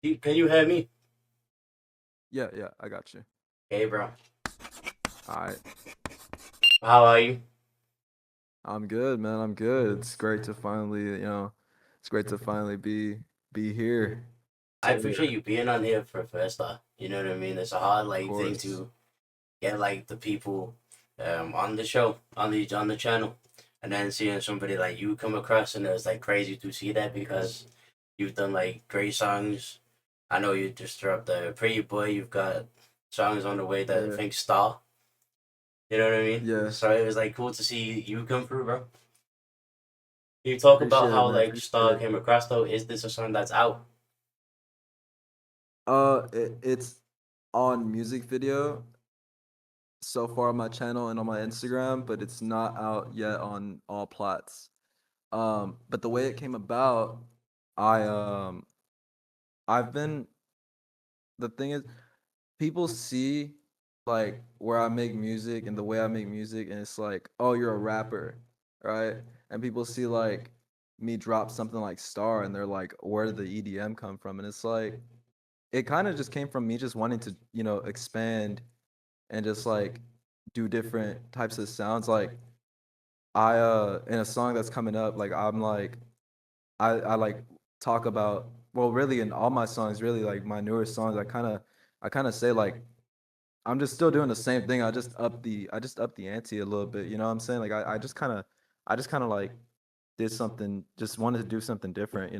Can you hear me? Yeah, yeah, I got you. Hey, bro. All right. How are you? I'm good, man. I'm good. It's great to finally, it's great to finally be here. I appreciate you being on here for first off. You know what I mean? It's a hard Of thing course. to get the people on the show on the channel, and then seeing somebody like you come across, and it's crazy to see that because you've done great songs. I know you just dropped the Pretty Boy. You've got songs on the way that I Yeah. think Star. You know what I mean? Yeah. So it was cool to see you come through, bro. Can you talk about Appreciate it, how man. Appreciate Star it. came across though? Is this a song that's out? It's on music video so far on my channel and on my Instagram, but it's not out yet on all plats. But the way it came about, I I've been the thing is people see like where I make music and the way I make music, and it's like, oh, you're a rapper, right? And people see like me drop something like Star, and they're like, where did the EDM come from? And it's like, it kind of just came from me just wanting to, expand and just like do different types of sounds. Like I in a song that's coming up, like I'm like I like talk about, well, really in all my songs, really like my newer songs, I kind of say like I'm just still doing the same thing. I just up the ante a little bit. You know what I'm saying? Like I just kind of like did something, just wanted to do something different.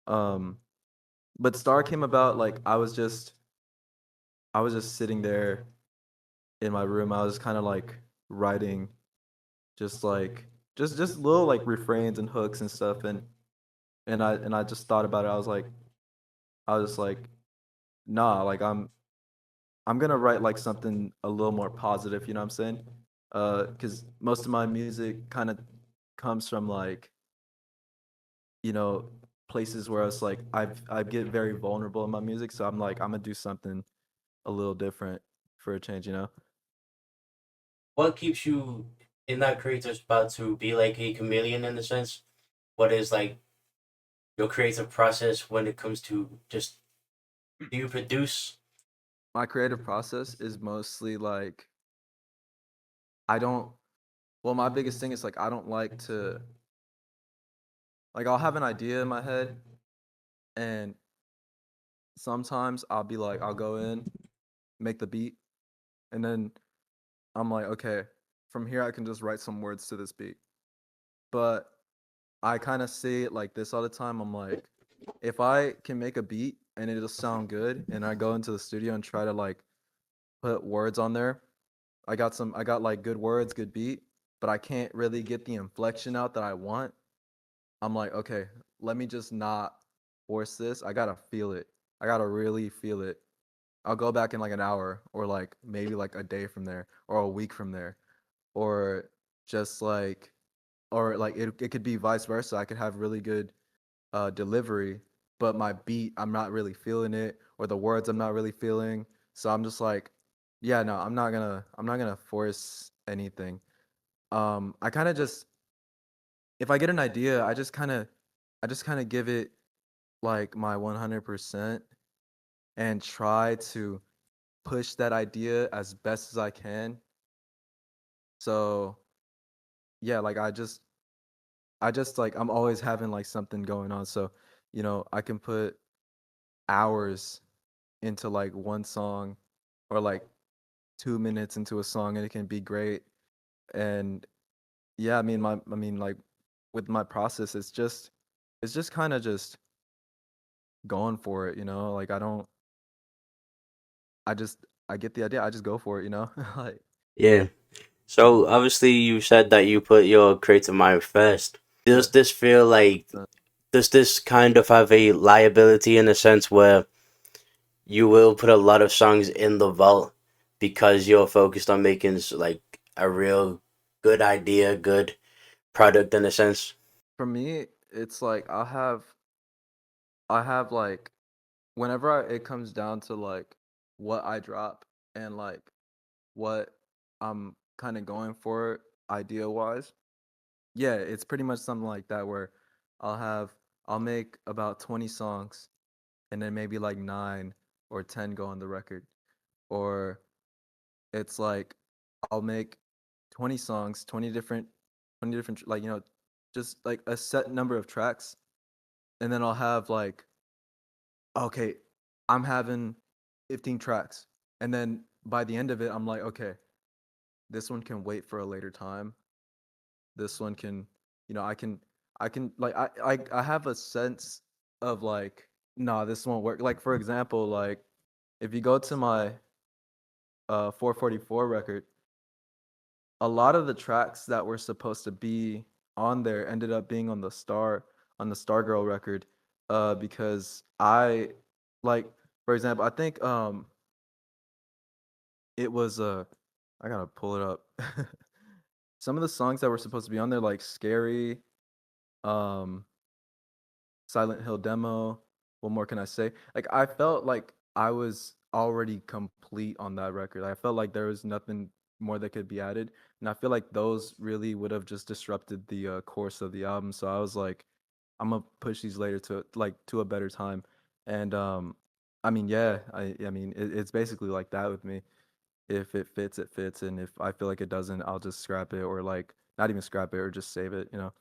Um, but Star came about like I was just sitting there in my room. I was kind of like writing, just like just little like refrains and hooks and stuff, and I just thought about it. I was just like, nah, like I'm gonna write like something a little more positive, you know what I'm saying? Because most of my music kind of comes from like, you know, places where it's like I get very vulnerable in my music, so I'm like I'm gonna do something a little different for a change. What keeps you in that creative spot to be like a chameleon in a sense? What is your creative process when it comes to just do you produce? My creative process is mostly like I don't. Well, my biggest thing is like I don't like to, like, I'll have an idea in my head, and sometimes I'll be like I'll go in, make the beat, and then I'm like, okay, from here I can just write some words to this beat. But I kind of see it like this all the time. I'm like, if I can make a beat and it'll sound good, and I go into the studio and try to like put words on there, I got like good words, good beat, but I can't really get the inflection out that I want. I'm like, okay, let me just not force this. I gotta feel it. I gotta really feel it. I'll go back in like an hour, or like maybe like a day from there, or a week from there, or just like, or like it could be vice versa. I could have really good delivery, but my beat, I'm not really feeling it, or the words I'm not really feeling. So I'm just like, yeah, no, I'm not gonna force anything. I kind of just, if I get an idea, I just kind of give it like my 100% and try to push that idea as best as I can. So yeah, like I just like I'm always having like something going on. So, I can put hours into like one song, or like 2 minutes into a song, and it can be great. And yeah, I mean like with my process, it's just kind of just going for it. Like I get the idea, I just go for it. Like Yeah. So obviously you said that you put your creative mind first. yeah. Does this feel like does this kind of have a liability in a sense where you will put a lot of songs in the vault because you're focused on making a real good idea, good product in a sense? For me, it's like I have like whenever it comes down to like what I drop, and like what I'm kind of going for idea wise. Yeah, it's pretty much something like that where I'll have I'll make about 20 songs, and then maybe like 9 or 10 go on the record. Or it's like I'll make 20 songs, 20 different like just like a set number of tracks, and then I'll have like, okay, I'm having 15 tracks. And then by the end of it, I'm like, okay, this one can wait for a later time. This one can, I can like I have a sense of like, nah, this won't work. Like for example, like if you go to my 444 record, a lot of the tracks that were supposed to be on there ended up being on the Stargirl record, because I like, for example, I think it was I gotta pull it up. Some of the songs that were supposed to be on there, like Scary, um, Silent Hill Demo, what more can I say? Like I felt like I was already complete on that record. I felt like there was nothing more that could be added, and I feel like those really would have just disrupted the course of the album. So I was like, I'm gonna push these later to like to a better time. And I mean, yeah, I mean it's basically like that with me. If it fits, it fits, and if I feel like it doesn't, I'll just scrap it, or like not even scrap it or just save it, you know.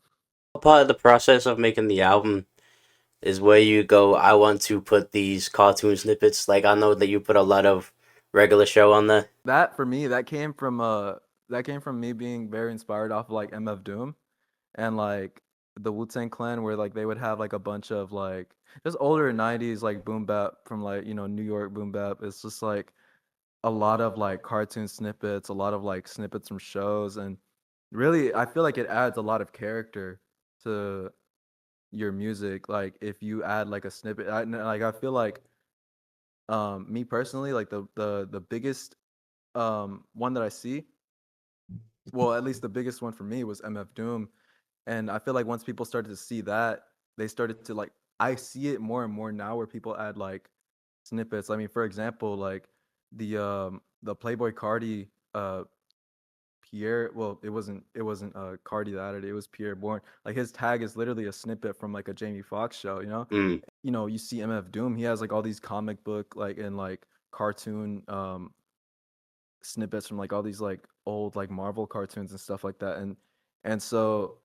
Part of the process of making the album is where you go, I want to put these cartoon snippets. Like I know that you put a lot of regular show on there. That for me, that came from me being very inspired off of like MF Doom and like the Wu-Tang Clan, where like they would have like a bunch of like just older 90s like boom bap from like, New York boom bap. It's just like a lot of like cartoon snippets, a lot of like snippets from shows, and really I feel like it adds a lot of character to your music. Like if you add like a snippet, I feel like me personally, like the biggest one that I see, well, at least the biggest one for me was MF Doom. And I feel like once people started to see that, they started to like, I see it more and more now where people add like snippets. I mean, for example, like the Playboy Cardi Pierre, well, it wasn't Cardi that added it, it was Pierre Bourne. Like his tag is literally a snippet from like a Jamie Foxx show, you know? Mm. You see MF Doom, he has like all these comic book like and like cartoon snippets from like all these like old like Marvel cartoons and stuff like that. And so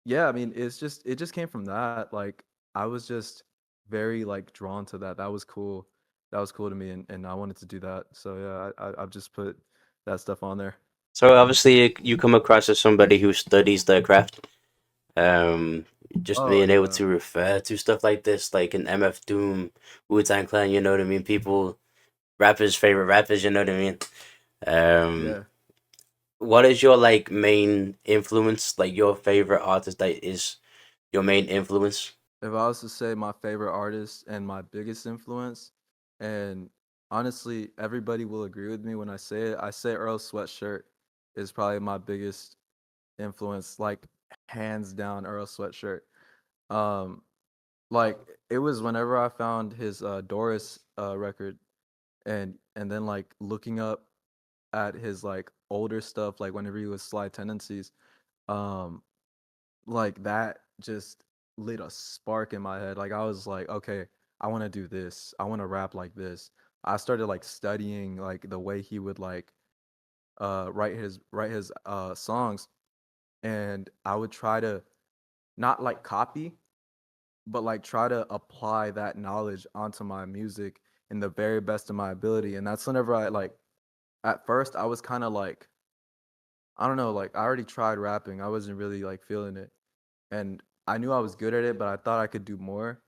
yeah, I mean, it just came from that. Like I was just very like drawn to that. That was cool. That was cool to me, and I wanted to do that. So yeah, I've just put that stuff on there. So obviously you come across as somebody who studies their craft. Um, just Oh being able yeah. to refer to stuff like this, like an MF Doom, Wu Tang Clan, you know what I mean? People, rappers, favorite rappers, you know what I mean? Um, Yeah. what is your like main influence? Like your favorite artist that is your main influence? If I was to say my favorite artist and my biggest influence, and honestly, everybody will agree with me when I say it. I say Earl Sweatshirt is probably my biggest influence, like hands down Earl Sweatshirt. Um, like it was whenever I found his Doris record, and then like looking up at his like older stuff, like whenever he was Sly Tendencies, um, like that just lit a spark in my head. Like I was like, okay, I want to do this. I want to rap like this. I started like studying like the way he would like write his songs, and I would try to not like copy, but like try to apply that knowledge onto my music in the very best of my ability. And that's whenever I like, at first I was kind of like, I don't know, like I already tried rapping. I wasn't really like feeling it. And I knew I was good at it, but I thought I could do more.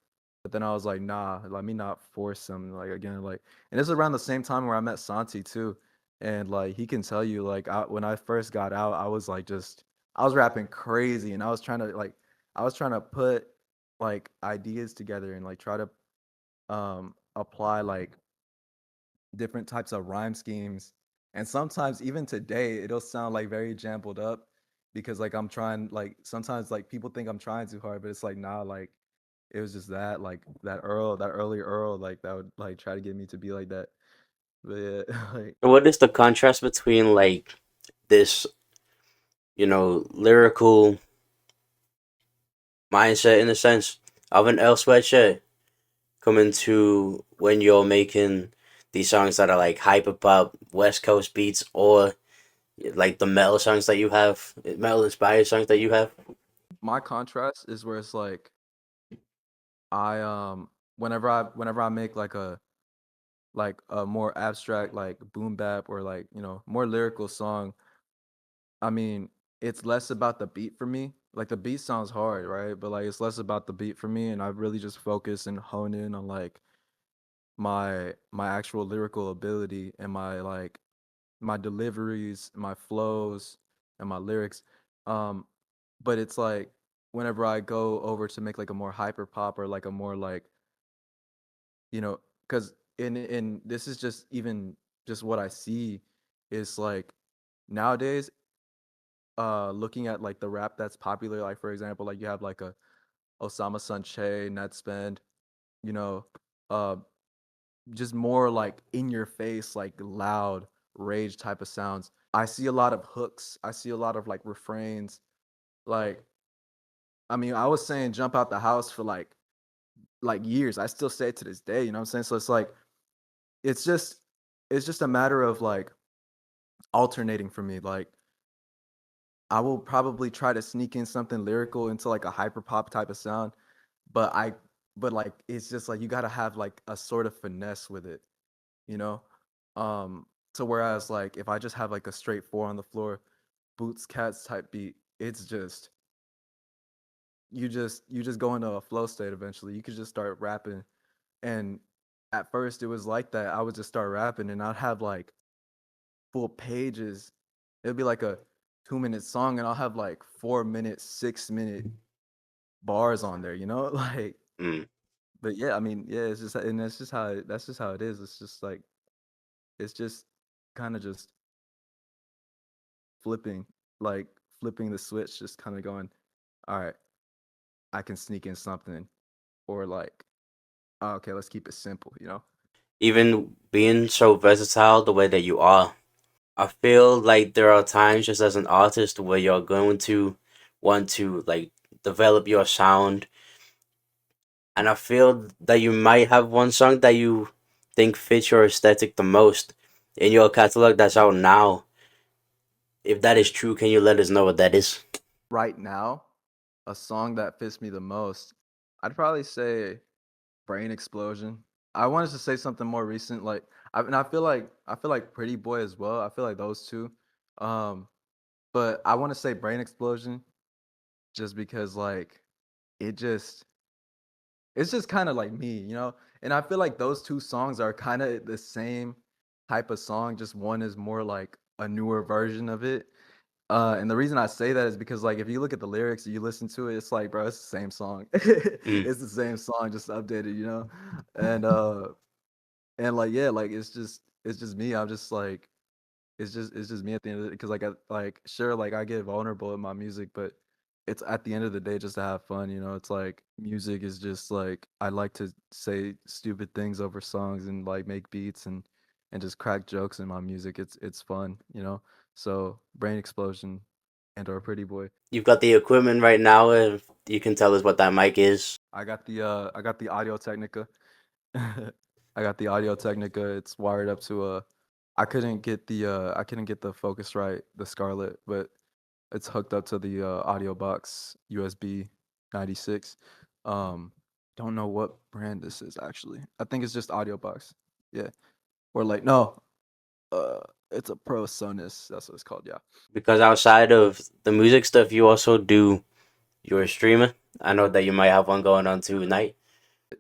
But then I was like, nah, let me not force him. Like again, like, and this is around the same time where I met Santi too, and like he can tell you, like, when I first got out, I was like, just I was rapping crazy, and I was trying to put like ideas together and like try to apply like different types of rhyme schemes. And sometimes even today it'll sound like very jumbled up because like I'm trying, like sometimes like people think I'm trying too hard, but it's like nah, like it was just that like that early Earl like that would like try to get me to be like that. But yeah, like What is the contrast between like this, lyrical mindset in the sense of an L sweatshirt coming to when you're making these songs that are like hyper pop West Coast beats, or like the metal songs that you have, metal inspired songs that you have? My contrast is where it's like I whenever I make like a more abstract like boom bap or like more lyrical song. I mean, it's less about the beat for me. Like the beat sounds hard, right? But like it's less about the beat for me, and I really just focus and hone in on like my actual lyrical ability and my deliveries, my flows, and my lyrics. Um, but it's like whenever I go over to make like a more hyper pop or like a more like because in this is just even just what I see is like nowadays looking at like the rap that's popular, like for example, like you have like a Osama Sanche, Ned Spend, you know, uh just more like in your face, like loud rage type of sounds. I see a lot of hooks, I see a lot of like refrains. Like I mean, I was saying jump out the house for like years. I still say it to this day, you know what I'm saying? So it's like it's just it's just a matter of like alternating for me. Like I will probably try to sneak in something lyrical into like a hyper pop type of sound, but like it's just like you got to have like a sort of finesse with it, you know? So whereas like if I just have like a straight four on the floor, boots cats type beat, it's just you just go into a flow state eventually. You could just start rapping, and at first it was like that. I would just start rapping and I'd have like full pages. It'd be like a 2 minute song and I'll have like 4 minute, 6 minute bars on there, Like Mm. but yeah, I mean, yeah, it's just and that's just how it is. It's just like it's just kind of just flipping, like flipping the switch, just kind of going, all right, I can sneak in something, or like, oh, okay, let's keep it simple. Even being so versatile the way that you are, I feel like there are times just as an artist where you're going to want to like develop your sound, and I feel that you might have one song that you think fits your aesthetic the most in your catalog that's out now. If that is true, can you let us know what that is? Right now, a song that fits me the most, I'd probably say Brain Explosion. I wanted to say something more recent, like and I feel like Pretty Boy as well. I feel like those two. Um, but I want to say Brain Explosion just because like it just it's just kind of like me. And I feel like those two songs are kind of the same type of song, just one is more like a newer version of it. And the reason I say that is because like if you look at the lyrics, you listen to it, it's like, bro, it's the same song. Mm. It's the same song, just updated. And and like yeah, like it's just me. I'm just like it's just me at the end of it because like like sure like I get vulnerable in my music, but it's at the end of the day just to have fun. It's like music is just like I like to say stupid things over songs and like make beats and just crack jokes in my music. It's fun. So Brain Explosion and or Pretty Boy. You've got the equipment right now. If you can tell us what that mic is, I got the Audio Technica. I got the Audio Technica. It's wired up to a I couldn't get the Focusrite, the Scarlett, but it's hooked up to the audio box USB 96. Um don't know what brand this is actually. I think it's just audio box. Yeah. Or like no, uh it's a Pro Sonus. That's what it's called. Yeah. because outside of the music stuff, you also do your streaming. I know that you might have one going on tonight.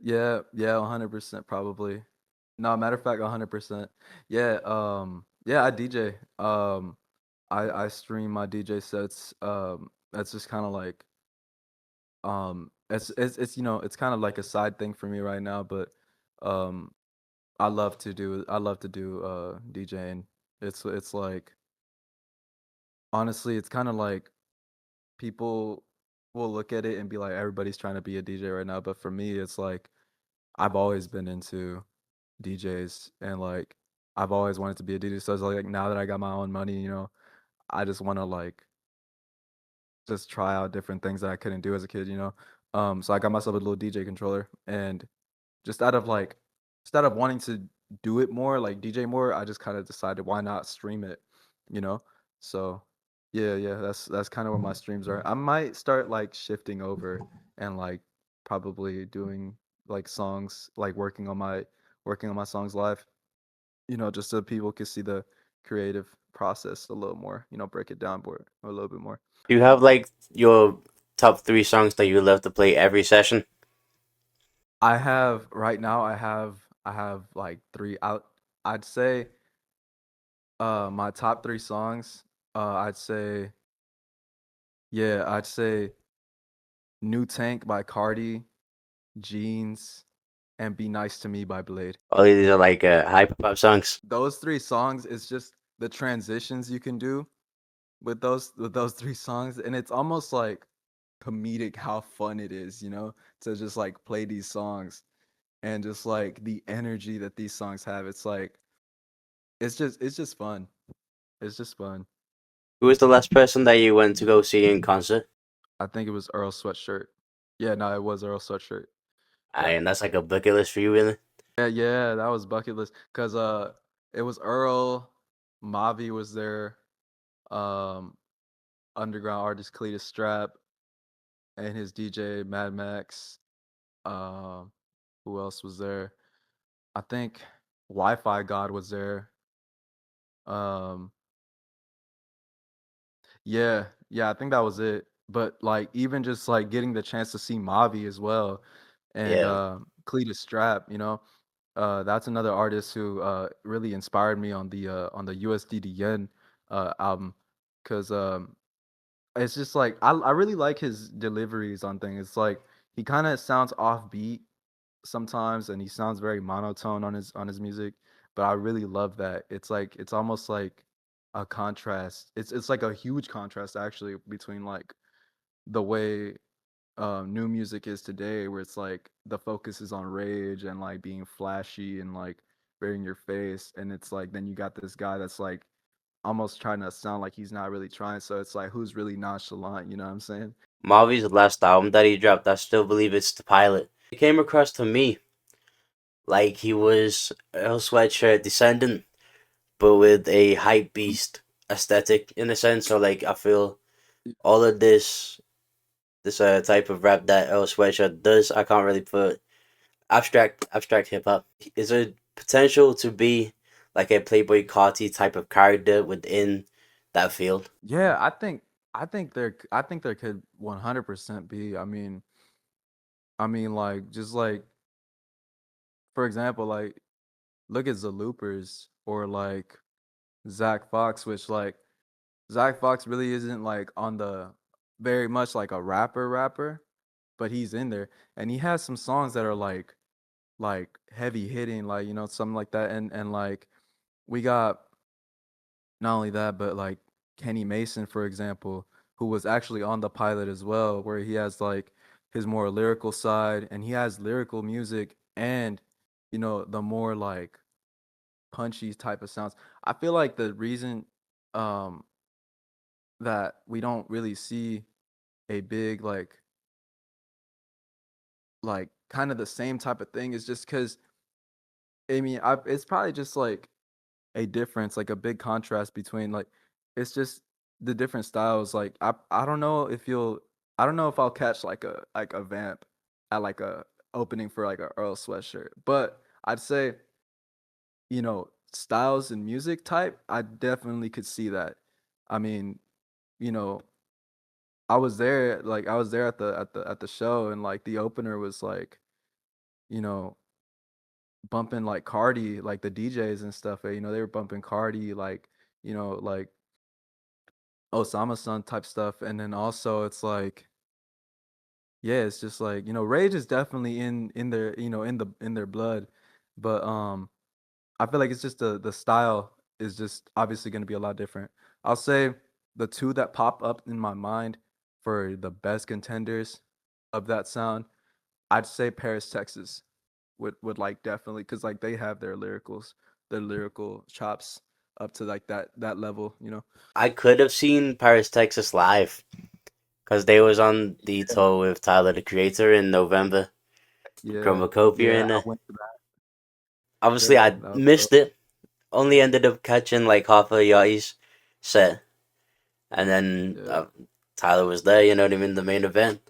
Yeah, yeah, 100% probably. No, matter of fact, 100%. Yeah, yeah, I DJ. I stream my DJ sets. That's just kind of like it's kind of like a side thing for me right now, but um I love to do DJing. It's like honestly, it's kind of like people will look at it and be like everybody's trying to be a DJ right now, but for me it's like I've always been into DJs and like I've always wanted to be a DJ. So it's like now that I got my own money, I just want to like just try out different things that I couldn't do as a kid. So I got myself a little DJ controller and just out of like instead of wanting to do it more, like DJ more, I just kind of decided why not stream it, you know? So yeah, yeah, that's kind of where my streams are. I might start like shifting over and like probably doing like songs, like working on my songs live, just so people can see the creative process a little more, break it down more a little bit more. Do you have like your top three songs that you love to play every session? I have right now I have like three out. I'd say my top three songs, I'd say, yeah, I'd say New Tank by Cardi, Jeans, and Be Nice to Me by Blade. All these are like hyper pop songs. Those three songs, it's just the transitions you can do with those three songs, and it's almost like comedic how fun it is, to just like play these songs and just like the energy that these songs have. It's like it's just fun. It's just fun. Who was the last person that you went to go see in concert? I think it was Earl Sweatshirt. Yeah, no, it was Earl Sweatshirt. Yeah. And that's like a bucket list for you, really. Yeah, yeah, that was bucket list. Cause it was Earl, Mavi was there, um, underground artist Cletus Strap and his DJ Mad Max. Um, who else was there? I think Wi-Fi God was there. Um, yeah, yeah, I think that was it. But like even just like getting the chance to see Mavi as well and Yeah, Cletus Strap, that's another artist who really inspired me on the USDD Yen album because it's just like I really like his deliveries on things. It's like he kind of sounds offbeat sometimes, and he sounds very monotone on his music. But I really love that. It's like it's almost like a contrast. It's like a huge contrast actually between like the way new music is today, where it's like the focus is on rage and like being flashy and like very in your face, and it's like then you got this guy that's like almost trying to sound like he's not really trying. So it's like who's really nonchalant, you know what I'm saying? Marvy's last album that he dropped, I still believe it's the pilot. It came across to me like he was a sweatshirt descendant, but with a hype beast aesthetic in a sense. So like I feel all of this type of rap that Earl Sweatshirt does, I can't really put abstract hip hop. Is there potential to be like a Playboy Carti type of character within that field? Yeah, I think there could 100% be. I mean like just like for example, like look at the Loopers or like Zach Fox, which like Zach Fox really isn't like on the very much like a rapper, but he's in there and he has some songs that are like heavy hitting, like something like that. And like we got not only that, but like Kenny Mason, for example, who was actually on the pilot as well, where he has like his more lyrical side and he has lyrical music and the more like punchy type of sounds. I feel like the reason um that we don't really see a big like kind of the same type of thing is just because it's probably just like a difference, like a big contrast between like it's just the different styles. Like I don't know if I'll catch like a vamp at like a opening for like a Earl Sweatshirt, but I'd say styles and music type, I definitely could see that. I mean, you know, I was there at the show, and like the opener was like, you know, bumping like Cardi, like the DJs and stuff. They were bumping Cardi, like Osama Sun type stuff, and then also it's like, yeah, it's just like rage is definitely in their in their blood, but I feel like it's just the style is just obviously going to be a lot different. I'll say the two that pop up in my mind for the best contenders of that sound, I'd say Paris, Texas would like definitely because like they have their lyrical chops up to like that level. I could have seen Paris, Texas live because they was on the tour with Tyler the Creator in November. Yeah, Chromacopia yeah, in I there. went to that. Obviously, Yeah, I that was dope. missed it. Only ended up catching like half of Yachty's set, and then Yeah, Tyler was there. You know what I mean? The main event.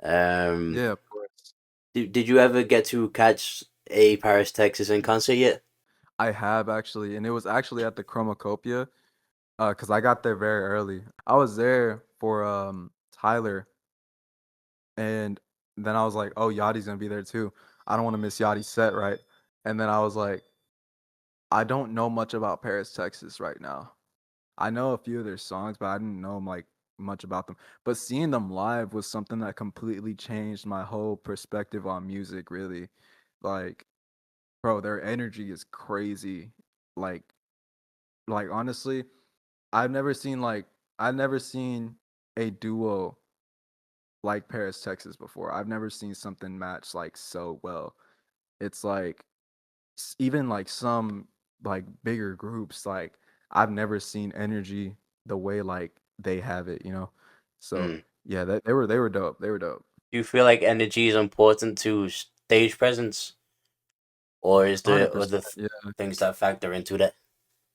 Um, yeah, of course. did you ever get to catch a Paris, Texas in concert yet? I have actually, and it was actually at the Chromacopia, cause I got there very early. I was there for Tyler, and then I was like, oh, Yachty's gonna be there too. I don't want to miss Yachty's set, right? And then I was like, I don't know much about Paris, Texas right now. I know a few of their songs, but I didn't know like much about them. But seeing them live was something that completely changed my whole perspective on music, really. Like, bro, their energy is crazy. Like like honestly, I've never seen like I've never seen a duo like Paris, Texas before. I've never seen something match like so well. It's like even like some like bigger groups, like I've never seen energy the way like they have it, you know. So Mm. yeah, they were dope. They were dope. Do you feel like energy is important to stage presence, or is there 100%. other Yeah, things that factor into that?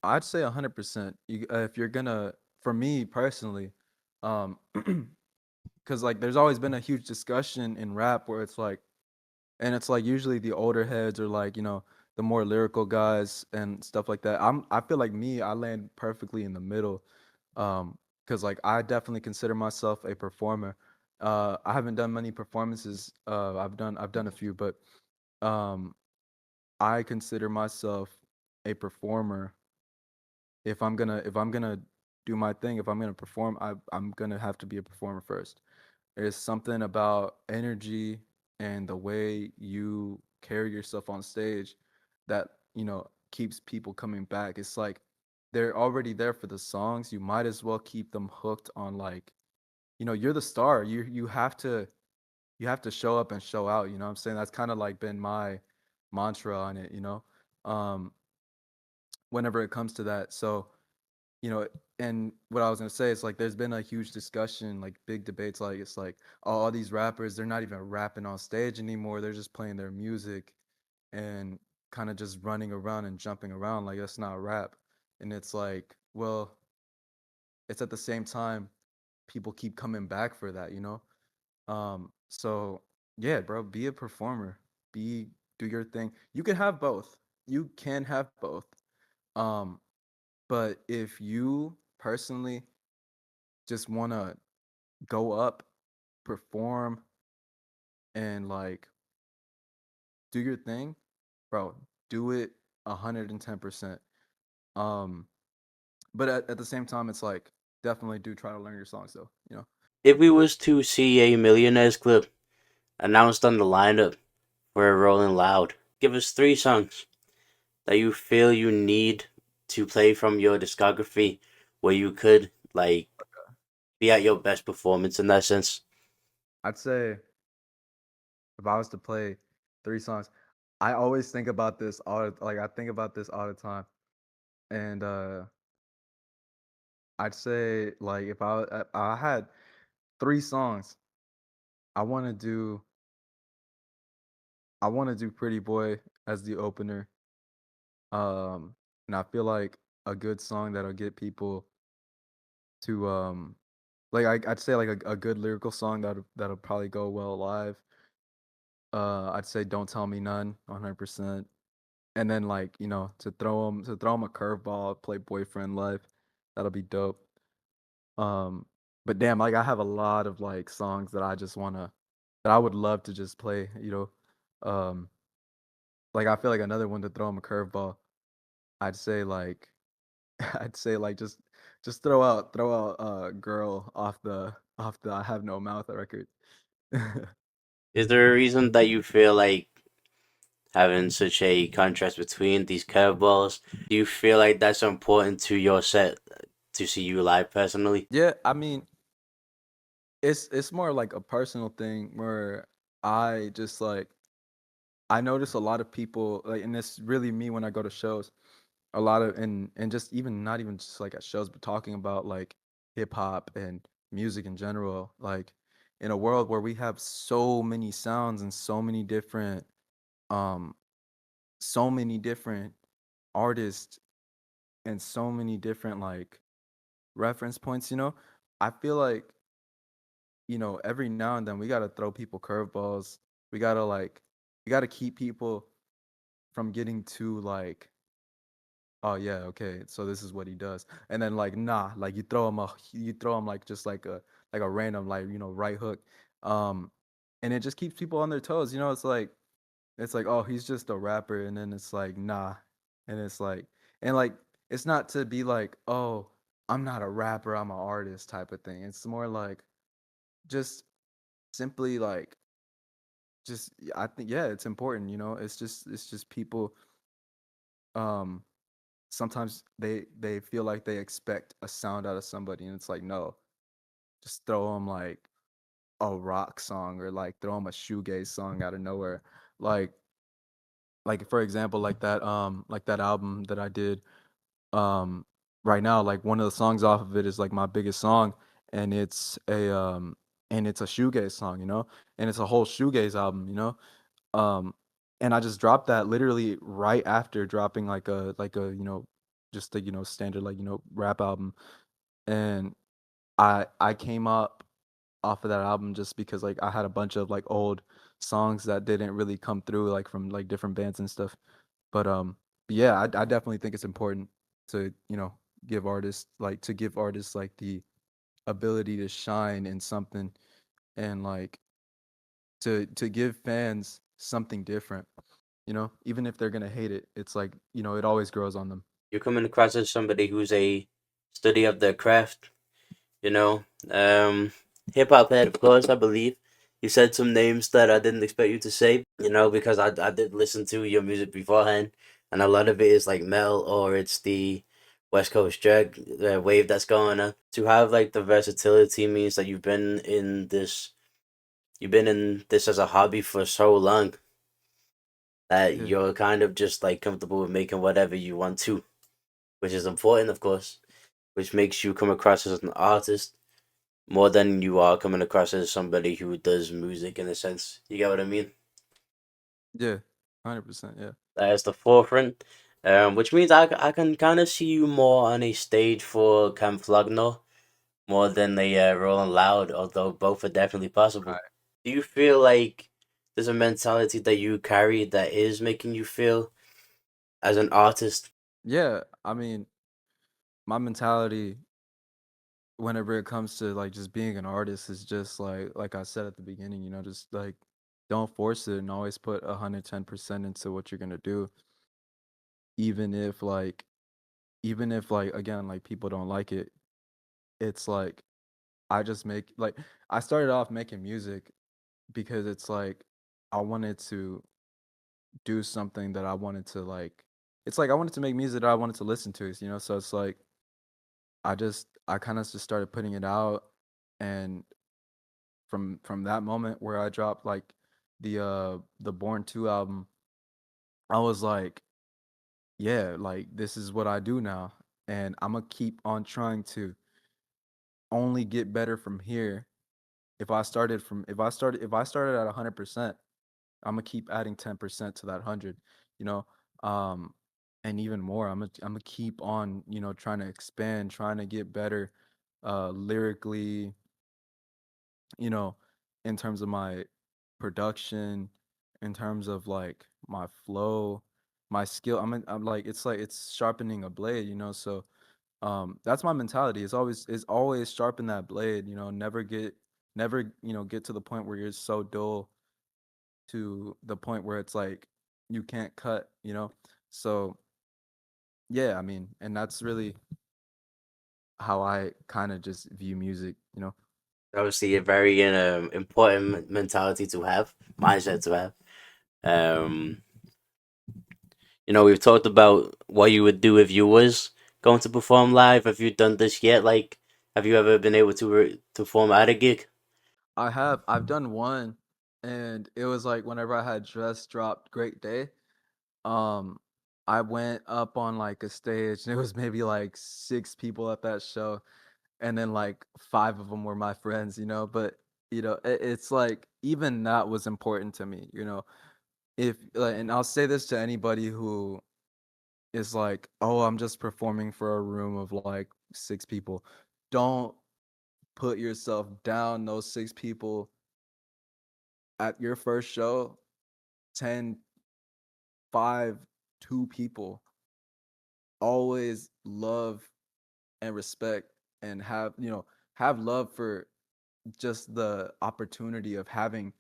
I'd say 100%. You if you're gonna, for me personally, um, because like there's always been a huge discussion in rap where it's like, and it's like usually the older heads are like, the more lyrical guys and stuff like that. I feel like me, I land perfectly in the middle. Because like I definitely consider myself a performer. I haven't done many performances. I've done a few, but um I consider myself a performer. If I'm gonna do my thing, if I'm gonna perform, I'm gonna have to be a performer first. There's something about energy and the way you carry yourself on stage that, keeps people coming back. It's like they're already there for the songs. You might as well keep them hooked on like, you're the star. You have to show up and show out, you know what I'm saying? That's kind of like been my mantra on it. Um whenever it comes to that. So, you know, and what I was gonna say is like there's been a huge discussion, like big debates, like it's like, oh, all these rappers, they're not even rapping on stage anymore. They're just playing their music and kind of just running around and jumping around. Like that's not rap. And it's like, well, it's at the same time, people keep coming back for that. So yeah, bro, be a performer. Be Do your thing. You can have both. You can have both. Um, but if you personally just want to go up, perform, and like do your thing, bro, do it 110%. Um, but at the same time, it's like definitely do try to learn your songs though. If we was to see a Millionaires clip announced on the lineup for Rolling Loud, give us three songs that you feel you need to play from your discography where you could like be at your best performance in that sense. I'd say if I was to play three songs, I always think about this like I think about this all the time. And I'd say like if I had three songs, I want to do I want to do Pretty Boy as the opener. And I feel like a good song that'll get people to like I'd say like a good lyrical song that'll probably go well live. I'd say Don't Tell Me None, 100%. And then like, to throw him a curveball, play Boyfriend live. That'll be dope. Um but damn, like I have a lot of like songs that I would love to just play. Like I feel like another one to throw him a curveball. I'd say like I'd say like just throw out girl off the I Have No Mouth record. Is there a reason that you feel like having such a contrast between these curveballs? Do you feel like that's important to your set to see you live personally? Yeah, I mean, it's more like a personal thing where I just like I notice a lot of people like, and it's really me when I go to shows. A lot of and just even not even just like at shows, but talking about like hip hop and music in general. Like in a world where we have so many sounds and um so many different artists and so many different like reference points, I feel like, every now and then we gotta throw people curveballs. We gotta like we gotta keep people from getting too like, oh yeah, okay, so this is what he does. And then like nah, like you throw him like just like a random like, right hook. Um and it just keeps people on their toes, it's like, oh, he's just a rapper, and then it's like, nah. And it's like, and like it's not to be like, oh, I'm not a rapper, I'm an artist type of thing. It's more like just simply like just I think yeah, it's important, it's just people um sometimes they feel like they expect a sound out of somebody, and it's like, no, just throw them like a rock song or like throw them a shoegaze song out of nowhere. Like for example, like that album that I did um right now, like one of the songs off of it is like my biggest song, and it's a shoegaze song, and it's a whole shoegaze album, um and I just dropped that literally right after dropping like a just a standard like rap album. And I came up off of that album just because like I had a bunch of like old songs that didn't really come through like from like different bands and stuff. But yeah, I definitely think it's important to, give artists like the ability to shine in something, and like to give fans something different, even if they're gonna hate it. It's like, it always grows on them. You're coming across as somebody who's a study of their craft, you know. Hip hop head, of course, I believe. You said some names that I didn't expect you to say, because I did listen to your music beforehand, and a lot of it is like metal or it's the West Coast drag wave that's going on. To have like the versatility means that you've been in this as a hobby for so long that Yeah. you're kind of just like comfortable with making whatever you want to, which is important, of course, which makes you come across as an artist more than you are coming across as somebody who does music in a sense. You get what I mean? Yeah. 100%. Yeah. That is the forefront, which means I can kind of see you more on a stage for Camflogno more than a Rolling Loud, although both are definitely possible. Right. Do you feel like there's a mentality that you carry that is making you feel as an artist? Yeah. I mean, my mentality whenever it comes to like just being an artist is just like I said at the beginning, just like don't force it and always put 110% into what you're gonna do, even if like again like people don't like it. It's like I just make like I started off making music because it's like I wanted to do something that I wanted to like. It's like I wanted to make music that I wanted to listen to, so it's like I kind of just started putting it out. And from that moment where I dropped like the Born 2 album, I was like, yeah, like this is what I do now, and I'm gonna keep on trying to only get better from here. If I started at 100%, I'm gonna keep adding 10% to that 100, you know, um, and even more. I'm gonna keep on, trying to expand, trying to get better, lyrically, you know, in terms of my production, in terms of like my flow, my skill. I'm like it's sharpening a blade, So that's my mentality. It's always sharpen that blade, never, get to the point where you're so dull to the point where it's like you can't cut. So yeah, I mean, and that's really how I kind of just view music. Obviously, a very important mentality to have, mindset to have. Um, we've talked about what you would do if you was going to perform live. Have you done this yet? Like, have you ever been able to perform at a gig? I've done one, and it was like whenever I had just dropped Great Day. Um, I went up on like a stage, and it was maybe like 6 people at that show, and then like 5 of them were my friends. But it's like even that was important to me, if like, and I'll say this to anybody who is like, oh, I'm just performing for a room of like 6 people. Don't put yourself down those 6 people at your first show. 10, 5, 2 people. Always love and respect and have love for just the opportunity of having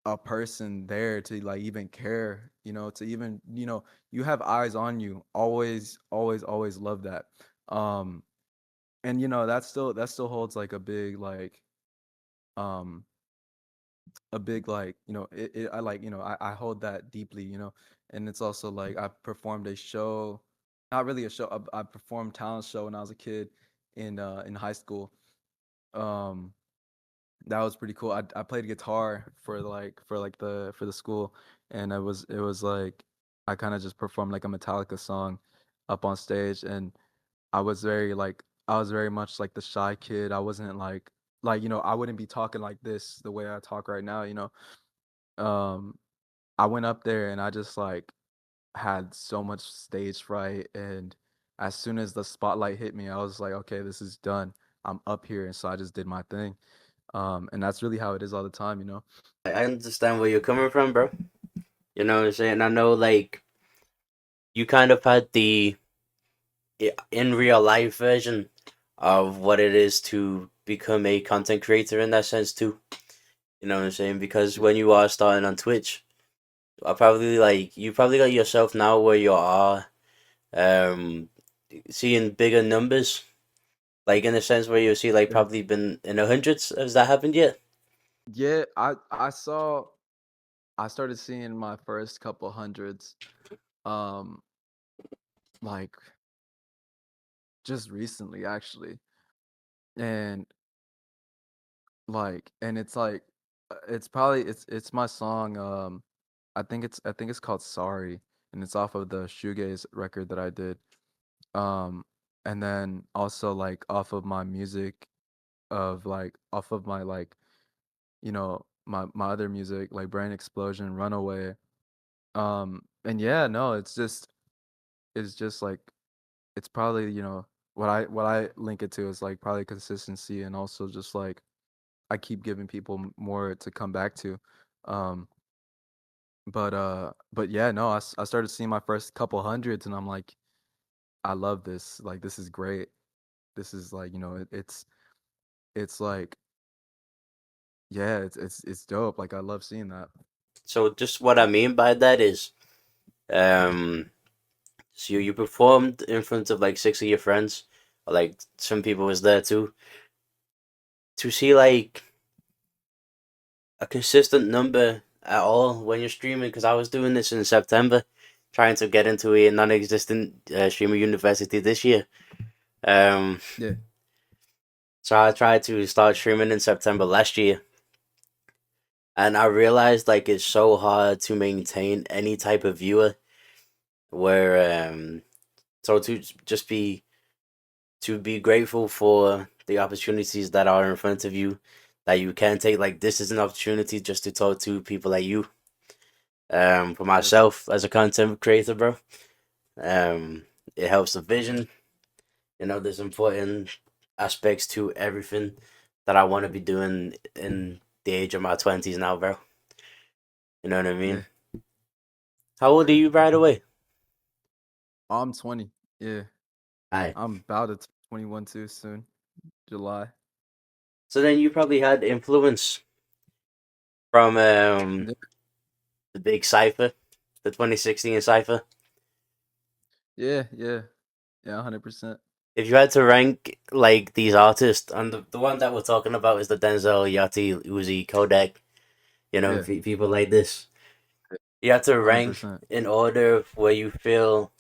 a person there to like even care, to even, you have eyes on you. Always, always, always love that. Um and that still holds like um a big like, I like, I hold that deeply, and it's also like I performed a show, not really a show, I performed talent show when I was a kid in high school. um that was pretty cool. I played guitar for the school, and it was like I kind of just performed like a Metallica song up on stage, and I was very much like the shy kid. I wasn't I wouldn't be talking like this the way I talk right now. Um I went up there and I just like had so much stage fright, and as soon as the spotlight hit me, I was like, okay, this is done. I'm up here, and so I just did my thing. And that's really how it is all the time. I understand where you're coming from, bro. You know what I'm saying? I know, like, you kind of had the in real life version of what it is to become a content creator in that sense too. You know what I'm saying? Because Yeah. when you are starting on Twitch, I probably like you probably got yourself now where you are um seeing bigger numbers. Like in a sense where you see like Yeah. probably been in the hundreds. Has that happened yet? Yeah, I started seeing my first couple hundreds um like just recently actually. And it's like it's my song. I think it's called Sorry, and it's off of the shoegaze record that I did. Um and then also like off of my music, off of my like, my other music like Brain Explosion, Runaway. And yeah, no, it's just like it's probably, what I link it to is like probably consistency, and also just like I keep giving people more to come back to. Um, but yeah, no, I started seeing my first couple hundreds, and I'm like, I love this. Like, this is great. This is like, it's like, yeah, it's dope. Like, I love seeing that. So just what I mean by that is um so you performed in front of like six of your friends, or like some people was there too. To see like a consistent number at all when you're streaming, because I was doing this in September, trying to get into a non-existent streamer university this year. Um, Yeah, so I tried to start streaming in September last year, and I realized like it's so hard to maintain any type of viewer. Where so to be grateful for the opportunities that are in front of you, that you can take. Like this is an opportunity just to talk to people like you. For yeah, myself as a content creator, bro. Um, it helps the vision. You know, there's important aspects to everything that I want to be doing in the age of my 20s now, bro. You know what I mean? yeah, How old are yeah. you, by the way? I'm 20. Yeah, Hi. I'm about to 21 too soon, July. So then you probably had influence from Yeah, the big cipher, the 2016 cipher. yeah, yeah, yeah, 100%. If you had to rank like these artists, and the one that we're talking about is the Denzel, Yachty, Uzi, Kodak, you know, Yeah, people like this. You have to rank 100%. in order where you feel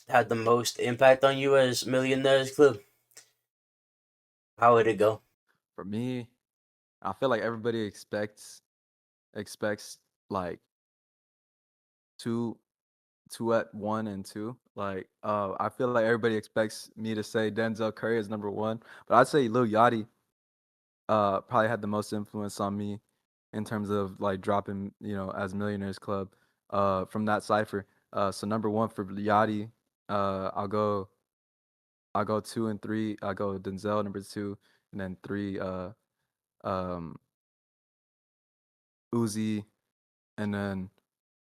had the most impact on you as Millionaires Club. How would it go? For me, I feel like everybody expects like two two at one and two. Like, I feel like everybody expects me to say Denzel Curry is number one, but I'd say Lil Yachty. probably had the most influence on me in terms of like dropping, as Millionaires Club, from that cipher. So number one for Yachty, I'll go two and three. I'll go Denzel number two, and then three, um, Uzi, and then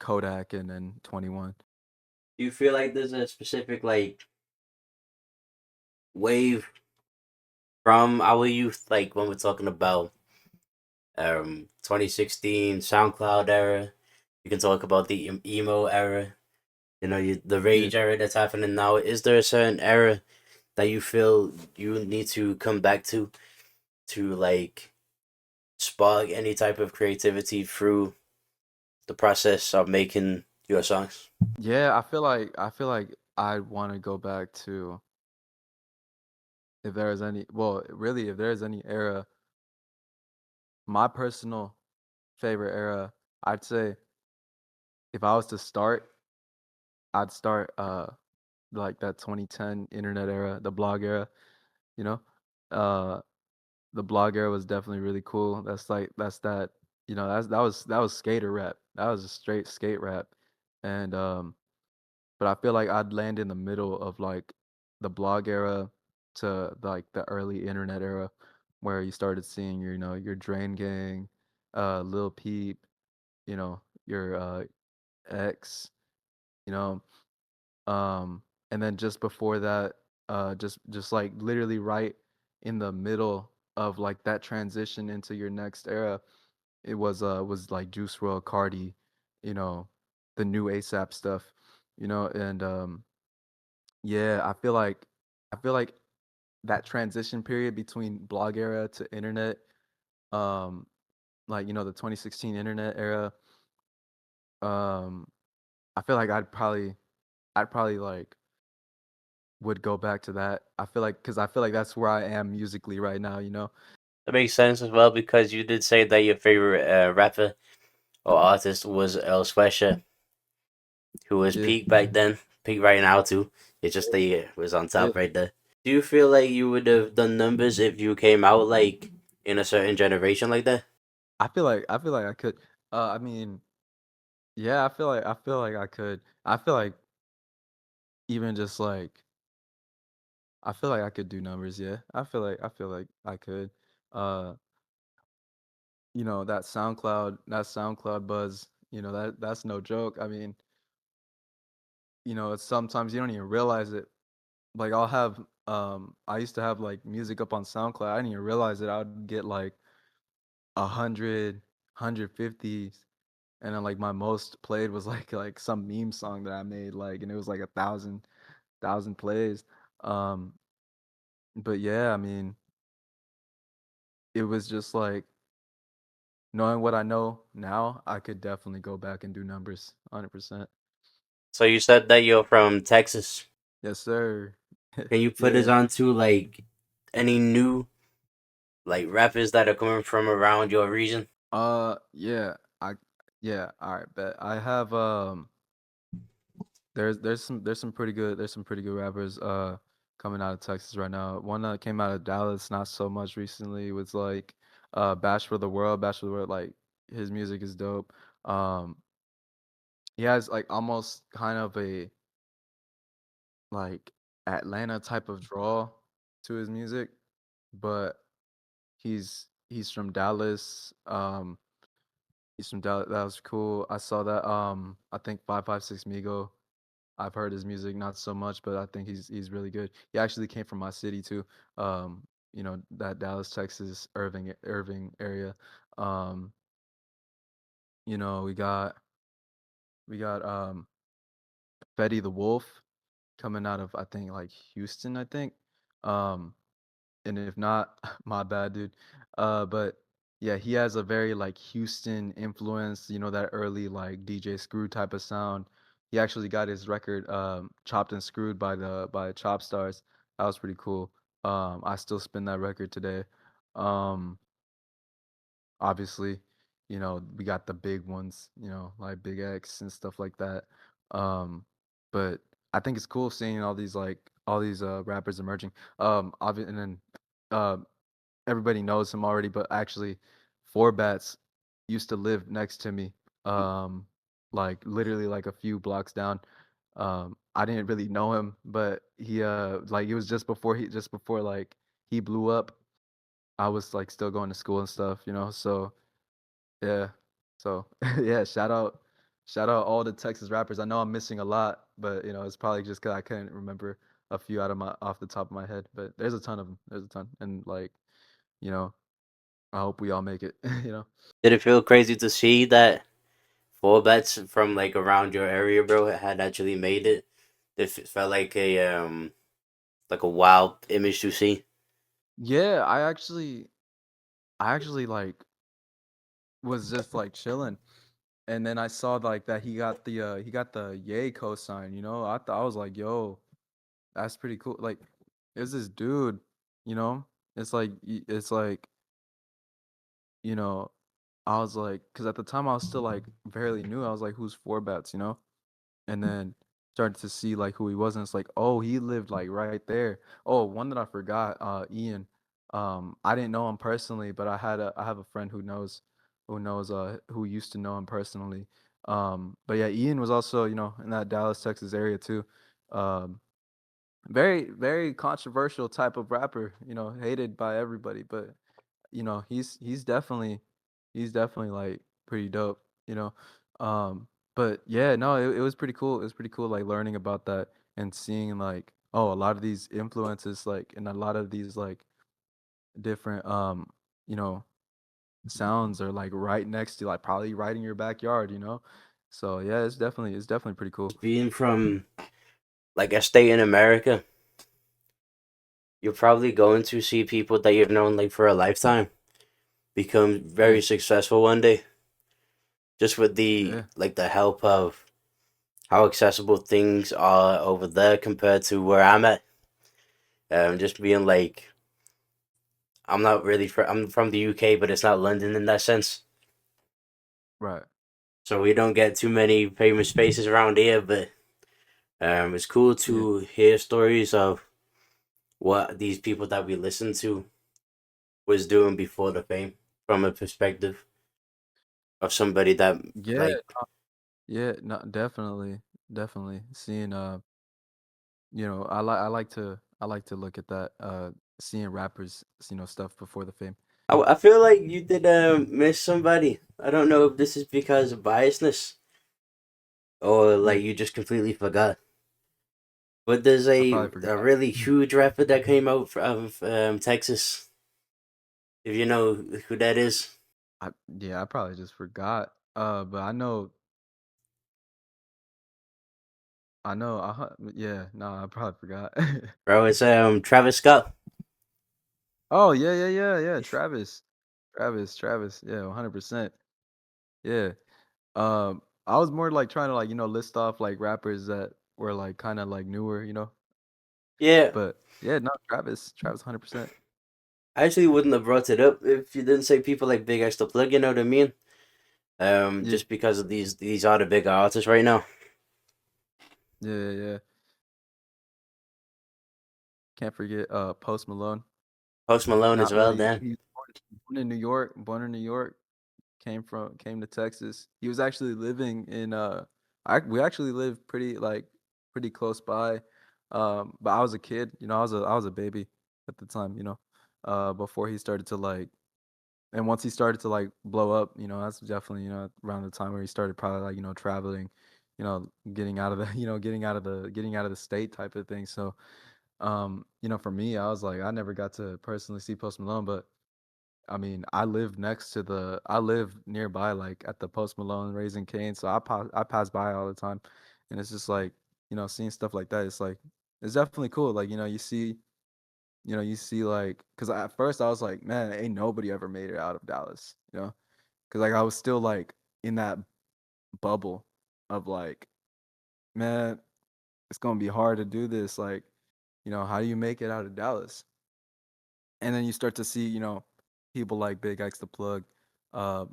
Kodak, and then 21. Do you feel like there's a specific like wave from our youth, like when we're talking about 2016 SoundCloud era? You can talk about the emo era, the Yeah. rage era that's happening now. Is there a certain era that you feel you need to come back to like spark any type of creativity through the process of making your songs? Yeah, I feel like I want to go back to, if there is any, well, really, if there is any era, my personal favorite era, I'd say, if I was to start, I'd start like that 2010 internet era, the blog era, you know? Uh the blog era was definitely really cool. That's that, that was skater rap. That was a straight skate rap. And but I feel like I'd land in the middle of like the blog era to like the early internet era, where you started seeing your Drain Gang, Lil Peep, your X, you know, and then just before that, just like literally right in the middle of like that transition into your next era, it was like Juice WRLD, Cardi, you know, the new ASAP stuff, and yeah, I feel like that transition period between blog era to internet, um, like the 2016 internet era, um, I feel like I'd probably like would go back to that. I feel like, because I feel like that's where I am musically right now, you know? That makes sense as well because you did say that your favorite rapper or artist was El Sweatshirt, who was Yeah, peak back then, peak right now too. It's just that he was on yeah. top right there. Do you feel like you would have done numbers if you came out like in a certain generation like that? I feel like I could. I mean, yeah, I feel like I could. I feel like even just like I feel like I could do numbers, yeah. I feel like I could. Uh, that SoundCloud buzz, that's no joke. I mean, it's sometimes you don't even realize it. Like I used to have like music up on SoundCloud. I didn't even realize it. I'd get like 100, 150s, and then like my most played was like some meme song that I made, like, and it was like 1,000 plays. Um, but yeah, I mean, it was just like knowing what I know now, I could definitely go back and do numbers, 100%. So you said that you're from Texas. Yes, sir. Can you put us Yeah. on to like any new like rappers that are coming from around your region? Yeah. Yeah. All right, bet. I have there's some pretty good rappers coming out of Texas right now. One that came out of Dallas not so much recently was like Bash for the World. Bash for the World, like, his music is dope. Um he has like almost kind of a like Atlanta type of draw to his music, but he's from Dallas. He's from Dallas. That was cool. I saw that. I think 556 Migo. I've heard his music, not so much, but I think he's really good. He actually came from my city too. That Dallas, Texas, Irving area. Um, you know, we got Fetty the Wolf coming out of, I think, like Houston, I think. Um, and if not, my bad, dude. But yeah, he has a very like Houston influence, that early like DJ Screw type of sound. He actually got his record chopped and screwed by Chop Stars. That was pretty cool. I still spin that record today. Um, Obviously, we got the big ones, like Big X and stuff like that. But I think it's cool seeing all these rappers emerging. And then everybody knows him already, but actually, Four Bats used to live next to me, um, like literally like a few blocks down. I didn't really know him, but like it was just before like he blew up. I was like still going to school and stuff, you know. So yeah, so yeah, shout out all the Texas rappers. I know I'm missing a lot, but you know it's probably just because I couldn't remember a few out of my off the top of my head. But there's a ton of them. There's a ton, and like you know, I hope we all make it. You know. Did it feel crazy to see that four bets from like around your area, bro, had actually made it? It felt like a wild image to see. Yeah, I actually like was just like chilling, and then I saw like that he got the yay cosign. You know, I was like, yo, that's pretty cool. Like, there's this dude, you know, it's like you know, I was like, because at the time I was still like fairly new. I was like, who's Four Bats, you know? And then started to see like who he was, and it's like, oh, he lived like right there. Oh, one that I forgot, Ian. I didn't know him personally, but I have a friend who used to know him personally. But yeah, Ian was also, you know, in that Dallas, Texas area too. Um, very controversial type of rapper, you know, hated by everybody, but you know, he's definitely like pretty dope, you know. But yeah, no, it was pretty cool. It was pretty cool like learning about that and seeing like, oh, a lot of these influences like and a lot of these like different you know, sounds are like right next to like probably right in your backyard, you know. So yeah, it's definitely pretty cool. Being from like a state in America, you're probably going to see people that you've known like for a lifetime become very Yeah. successful one day, just with Yeah. the help of how accessible things are over there compared to where I'm at. Just being like, I'm from the UK, but it's not London in that sense. Right. So we don't get too many famous spaces around here, but it's cool Yeah. to hear stories of what these people that we listen to was doing before the fame from a perspective of somebody that Yeah. like Yeah, no, definitely. Definitely. Seeing you know, I like to look at that, seeing rappers, you know, stuff before the fame. I feel like you did miss somebody. I don't know if this is because of biasness or Yeah, like you just completely forgot. But there's I probably a forgot. really huge rapper that came out from Texas. If you know who that is, I yeah, I probably just forgot. But I know, yeah, no, I probably forgot. bro, it's Travis Scott. Oh, yeah, yeah, yeah, yeah, Travis, yeah, 100%. Yeah. I was more like trying to like, you know, list off like rappers that were like kind of like newer, you know. Yeah, But yeah, no, Travis 100%. I actually wouldn't have brought it up if you didn't say people like Big X the Plug. You know what I mean? Yeah, Just because of these are the big artists right now. yeah, yeah, yeah. Can't forget Post Malone. Post Malone as Not well, well. Then he's born in New York, born in New York, came to Texas. He was actually living in we actually lived pretty close by. But I was a kid, you know, I was a baby at the time, you know. Before he started to like and once he started to like blow up, you know, that's definitely, you know, around the time where he started probably like, you know, traveling, you know, getting out of the, you know, getting out of the state type of thing. So you know, for me, I was like, I never got to personally see Post Malone, but I mean, I live nearby, like at the Post Malone Raising Cane, so I pass by all the time, and it's just like, you know, seeing stuff like that, it's like, it's definitely cool. Like, you know, you see like, cause at first I was like, man, ain't nobody ever made it out of Dallas, you know, cause like I was still like in that bubble of like, man, it's gonna be hard to do this. Like, you know, how do you make it out of Dallas? And then you start to see, you know, people like Big X the Plug, uh,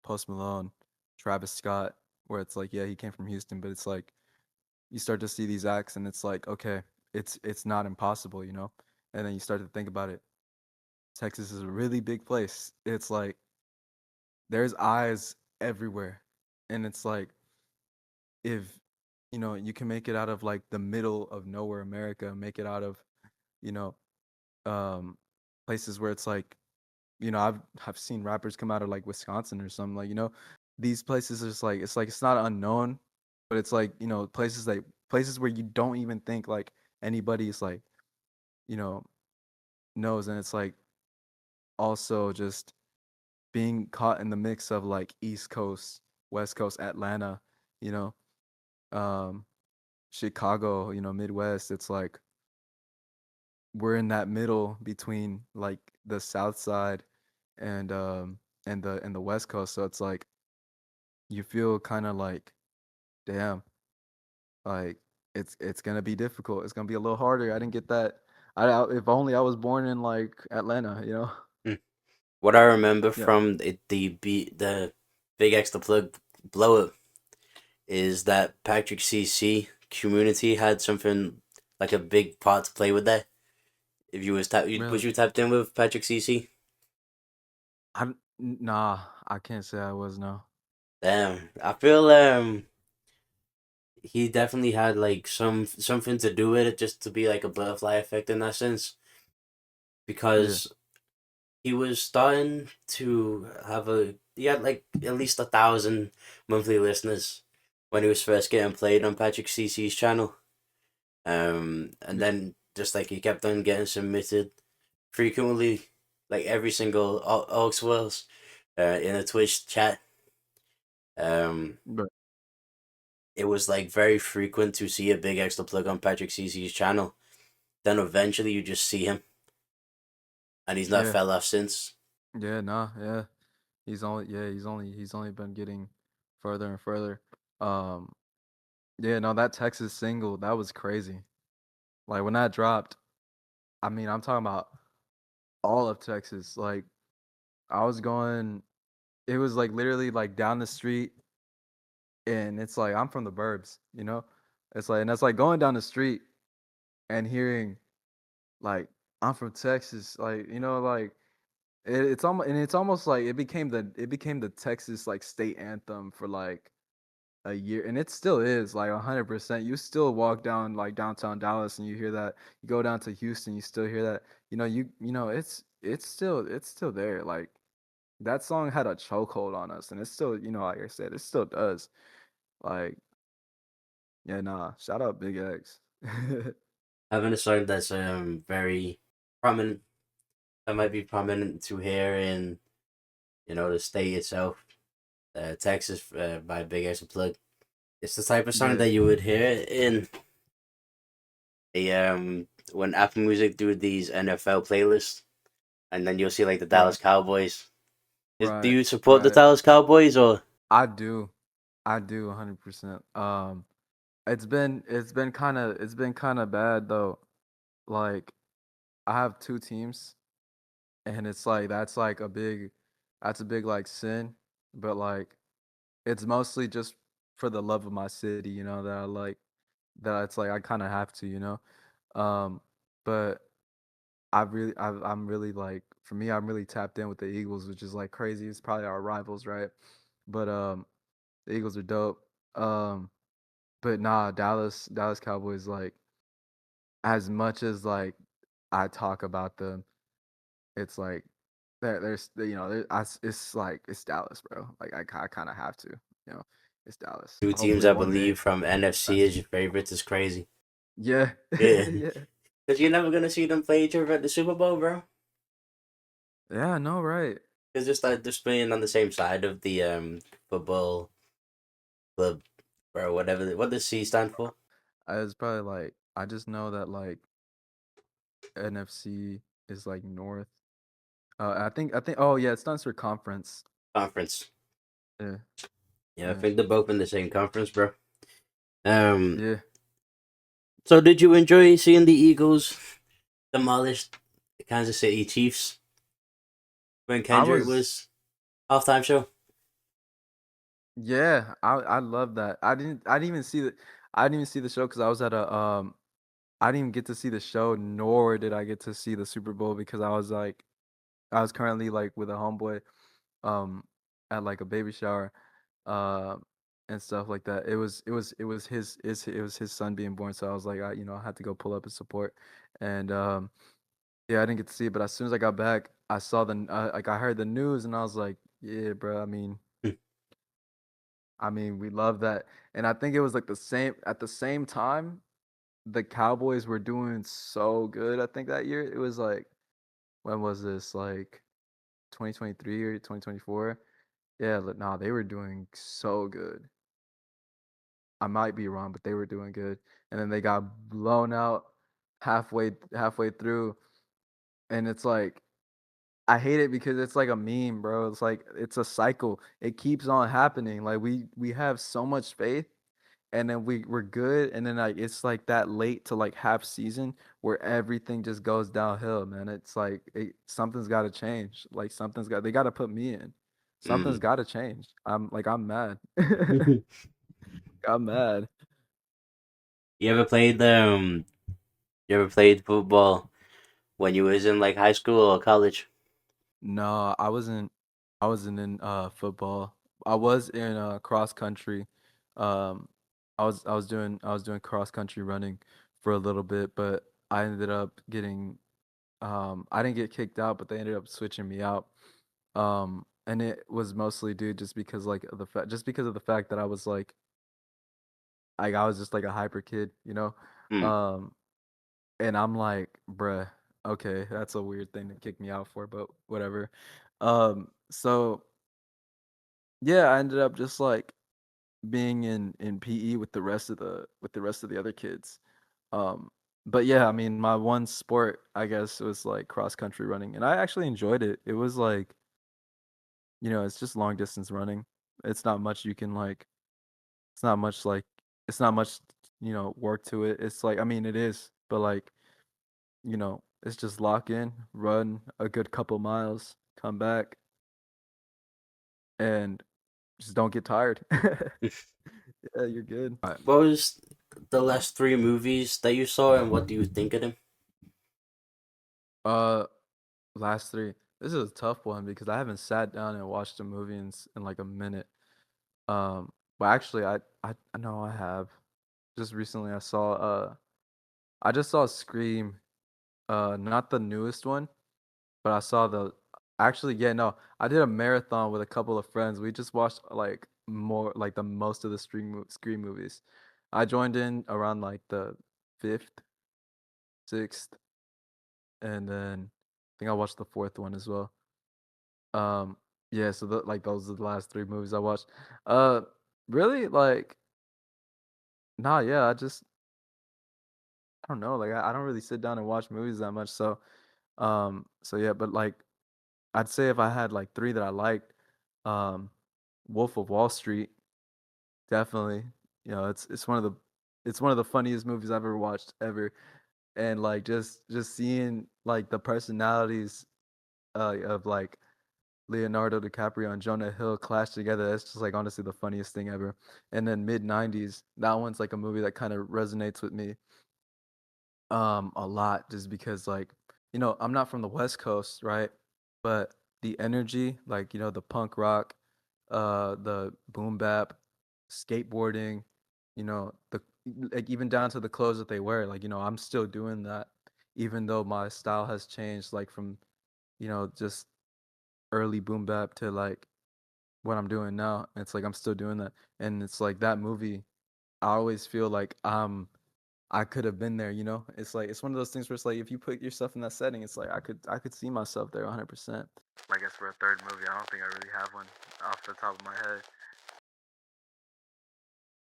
Post Malone, Travis Scott, where it's like, yeah, he came from Houston, but it's like you start to see these acts and it's like, okay, it's not impossible, you know? And then you start to think about it. Texas is a really big place. It's like there's eyes everywhere. And it's like if you can make it out of like the middle of nowhere America, make it out of, you know, um places where it's like, I've seen rappers come out of like Wisconsin or something like, these places are just like it's not unknown, but it's like, places where you don't even think like anybody's like, you know, knows. And it's like also just being caught in the mix of like East Coast, West Coast, Atlanta, you know, um, Chicago, Midwest. It's like we're in that middle between like the South Side and the West Coast. So it's like you feel kind of like, damn, like it's gonna be difficult. It's gonna be a little harder. I didn't get that. If only I was born in like Atlanta. Hmm. What I remember Yeah, from the Big X the Plug blow up is that Patrick CC community had something like a big part to play with that. If you was really. you tapped in with Patrick CC? Nah, I can't say I was, no. Damn, I feel he definitely had like something to do with it, just to be like a butterfly effect in that sense, Yeah, because he was starting to have he had like at least 1,000 monthly listeners when he was first getting played on Patrick CC's channel. And yeah, then just like he kept on getting submitted frequently, like every single Aux Wells, in a Twitch chat. Um, but it was like very frequent to see a big extra plug on Patrick CC's channel. Then eventually you just see him, and he's not yeah, fell off since. yeah, nah, yeah. He's only been getting further and further. Um, yeah, no, that Texas single, that was crazy. Like when that dropped, I mean, I'm talking about all of Texas. Like I was going, it was like literally like down the street, and it's like I'm from the burbs. It's like, and that's like going down the street and hearing like I'm from Texas, like like it's almost like it became the Texas like state anthem for like a year, and it still is like 100%. You still walk down like downtown Dallas and you hear that. You go down to Houston, you still hear that. It's still there. Like that song had a chokehold on us, and it's still, like I said, it still does. Like, yeah, nah. Shout out Big X. Having a song that's very prominent, that might be prominent to hear in the state itself, Texas, by Big Ass Plug. It's the type of song Yeah, that you would hear in a when Apple Music do these NFL playlists, and then you'll see like the right, Dallas Cowboys. Do right, you support the right. Dallas Cowboys or? I do. I do 100%. It's been kind of bad though. Like I have two teams, and it's like that's a big like sin, but like it's mostly just for the love of my city, that I like, that it's like I kind of have to. Um but I'm really like, for me, I'm really tapped in with the Eagles, which is like crazy. It's probably our rivals, right? But the Eagles are dope. Um but nah, Dallas Cowboys, like, as much as like I talk about them, it's like it's like it's Dallas, bro. Like I kind of have to, you know, it's Dallas. Two teams Hopefully I one day. believe from NFC That's as your favorites is crazy. Yeah, Yeah, yeah, because you're never gonna see them play each other at the Super Bowl, bro. yeah. No, right. It's just like they're playing on the same side of the football club, or whatever. What does C stand for? I was probably like, I just know that like NFC is like North. I think. Oh yeah, it stands for conference. Conference. Yeah, Yeah, I yeah, think they're both in the same conference, bro. Um. yeah. So did you enjoy seeing the Eagles demolish the Kansas City Chiefs when I Kendrick was was halftime show? Yeah, I love that. I didn't even see the show because I was at a I didn't even get to see the show, nor did I get to see the Super Bowl because I was like I was currently like with a homeboy um at like a baby shower uh and stuff like that. It was his son being born, so I was like I had to go pull up and support. And yeah, I didn't get to see it, but as soon as I got back, I saw like I heard the news and I was like, yeah, bro, I mean we love that. And I think it was like the same at the same time the Cowboys were doing so good. I think that year it was like when was this? Like 2023 or 2024? Yeah, nah, they were doing so good. I might be wrong, but they were doing good. And then they got blown out halfway through. And it's like I hate it because it's like a meme, bro. It's like it's a cycle. It keeps on happening. Like we have so much faith and then we're good and then like it's like that late to like half season where everything just goes downhill, man. It's like something's got to change. Like they got to put me in. Something's Mm. got to change. I'm mad. I'm mad. You ever played you ever played football when you was in like high school or college? No, I wasn't in football. I was in cross country. Um I was doing cross country running for a little bit, but I ended up getting I didn't get kicked out, but they ended up switching me out. And it was mostly due just because like just because of the fact that I was just like a hyper kid, you know? Mm. Um and I'm like, bruh, okay, that's a weird thing to kick me out for, but whatever. So yeah, I ended up just like being in PE with the rest of the other kids. Um, but yeah, I mean, my one sport, I guess, was like cross country running, and I actually enjoyed it. It was like, it's just long distance running. It's not much you can like. It's not much like. It's not much, work to it. It's like, I mean, it is, but like, it's just lock in, run a good couple miles, come back, and just don't get tired. Yeah, you're good. Alright, what was the last three movies that you saw, and what do you think of them? Uh, Last three. This is a tough one because I haven't sat down and watched a movie in like a minute. But actually, I know I have. Just recently, I just saw Scream. Not the newest one, but I saw the. Actually, yeah, no, I did a marathon with a couple of friends. We just watched like more, like the most of the Scream movies. I joined in around like the fifth, sixth, and then I think I watched the fourth one as well. Um, yeah, so like those are the last three movies I watched. Uh, Really like, nah, yeah, I don't know, like I don't really sit down and watch movies that much. So yeah, but like I'd say if I had like three that I liked, um, Wolf of Wall Street, definitely. It's one of the funniest movies I've ever watched ever, and like just seeing like the personalities of like Leonardo DiCaprio and Jonah Hill clash together. That's just like honestly the funniest thing ever. And then mid '90s, that one's like a movie that kind of resonates with me a lot just because like I'm not from the West Coast, right? But the energy, like the punk rock, the boom bap, skateboarding, the like even down to the clothes that they wear, like I'm still doing that even though my style has changed like from just early boom bap to like what I'm doing now. It's like I'm still doing that. And it's like that movie, I always feel like I could have been there, you know? It's like it's one of those things where it's like if you put yourself in that setting, it's like I could see myself there 100%. I guess for a third movie, I don't think I really have one off the top of my head.